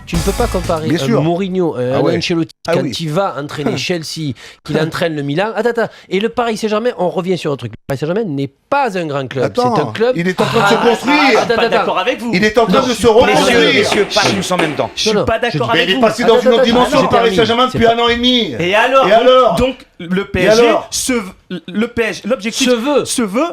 tu ne peux pas comparer Mourinho, Ancelotti, quand il va entraîner Chelsea, qu'il entraîne le Milan. Attends. Et le Paris Saint-Germain, on revient sur un truc. Le Paris Saint-Germain n'est pas un grand club. C'est un club. Il est en train de se construire. Pas d'accord avec vous. Il est en train de se reconstruire. Messieurs, pas tous en même temps. Je suis pas d'accord avec vous. Il est passé dans une autre dimension, le Paris Saint-Germain, depuis 1 an et demi. Et alors donc le PSG l'objectif se veut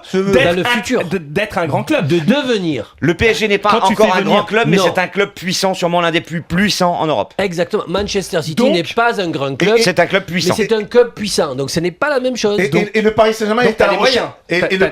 d'être un grand club, de devenir. Le PSG n'est pas encore un grand club, mais c'est un club puissant, sûrement l'un des plus puissants en Europe. Exactement. Manchester City n'est pas un grand club. C'est un club puissant. Mais c'est un club puissant, donc ce n'est pas la même chose. Et le Paris Saint-Germain est à la recherche. Et le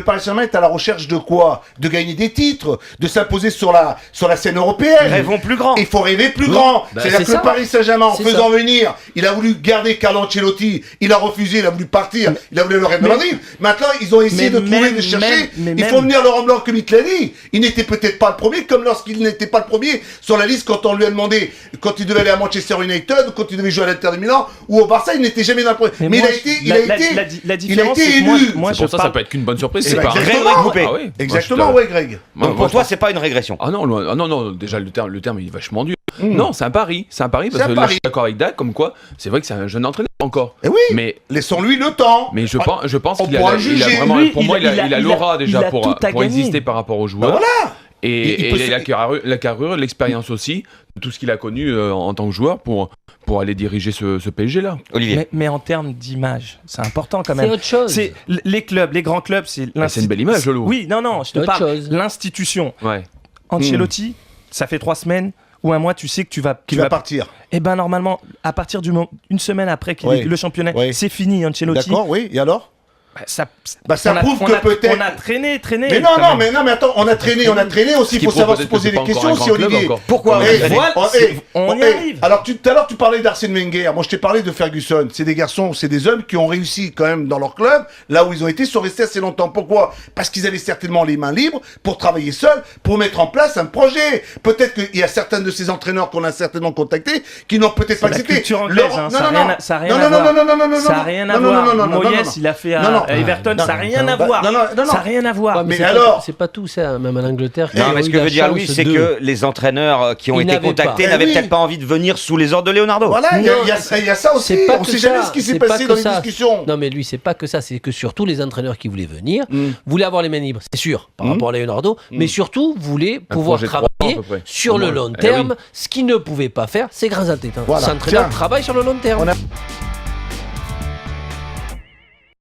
Paris Saint-Germain est à la recherche de quoi? De gagner des titres, de s'imposer sur la scène européenne. Rêvons plus grand. Il faut rêver plus grand. C'est-à-dire que le Paris Saint-Germain, en faisant venir, il a voulu garder Carlo Ancelotti, il a refusé, il a voulu partir, il a voulu le Real Madrid. Maintenant, ils ont essayé de trouver, de chercher. Il faut venir Laurent Blanc, comme il te l'a dit. Il n'était peut-être pas le premier, comme lorsqu'il n'était pas le premier sur la liste quand on lui a demandé, quand il devait aller à Manchester United, quand il devait jouer à l'Inter de Milan ou au Barça, il n'était jamais dans le premier. Mais la différence, c'est que moi, pour ça peut être qu'une bonne surprise. C'est pas exactement, Greg. Donc pour toi, c'est pas une régression. Ah non, déjà le terme il est vachement dur. Non, c'est un pari parce que là, je suis d'accord avec Dak, comme quoi c'est vrai que c'est un jeune entraîneur encore. Et oui, mais laissons-lui le temps. Mais je pense qu'il a vraiment, pour moi, il a l'aura déjà pour exister par rapport aux joueurs. Voilà. Et la carrure, l'expérience aussi, tout ce qu'il a connu en tant que joueur pour aller diriger ce PSG-là. Olivier. Mais en termes d'image, c'est important quand même. C'est autre chose. C'est les clubs, les grands clubs, c'est c'est une belle image, Lolo. Oui, non, je te parle. L'institution. Ouais. Ancelotti, ça fait 3 semaines ou un mois, tu sais que tu vas partir. Eh ben normalement, à partir du moment, une semaine après qu'il ait le championnat, c'est fini Ancelotti. D'accord, oui. Et alors? Ça prouve que peut-être on a traîné. Mais non, attends, on a traîné aussi. Il faut savoir se poser des questions aussi, Olivier. Pourquoi on y arrive. Alors tout à l'heure, tu parlais d'Arsène Wenger. Moi, je t'ai parlé de Ferguson. C'est des garçons, c'est des hommes qui ont réussi quand même dans leur club, là où ils ont été, sont restés assez longtemps. Pourquoi? Parce qu'ils avaient certainement les mains libres pour travailler seuls, pour mettre en place un projet. Peut-être qu'il y a certains de ces entraîneurs qu'on a certainement contactés qui n'ont peut-être pas accepté. Ça n'a rien à voir. Moyes, il a fait Everton, ça n'a rien à voir. Ça n'a rien à voir. Mais alors, c'est pas tout ça, même en Angleterre. Non, mais ce que veut dire Louis, c'est que les entraîneurs qui ont été contactés n'avaient peut-être pas envie de venir sous les ordres de Leonardo. Voilà, il y a ça aussi. On ne sait jamais ce qui s'est passé dans les discussions. Non, mais lui, c'est pas que ça. C'est que surtout les entraîneurs qui voulaient venir voulaient avoir les mains libres, c'est sûr, par rapport à Leonardo, mais surtout voulaient pouvoir travailler sur le long terme, ce qu'ils ne pouvaient pas faire ces grands entraîneurs. Ces entraîneurs travaillent sur le long terme.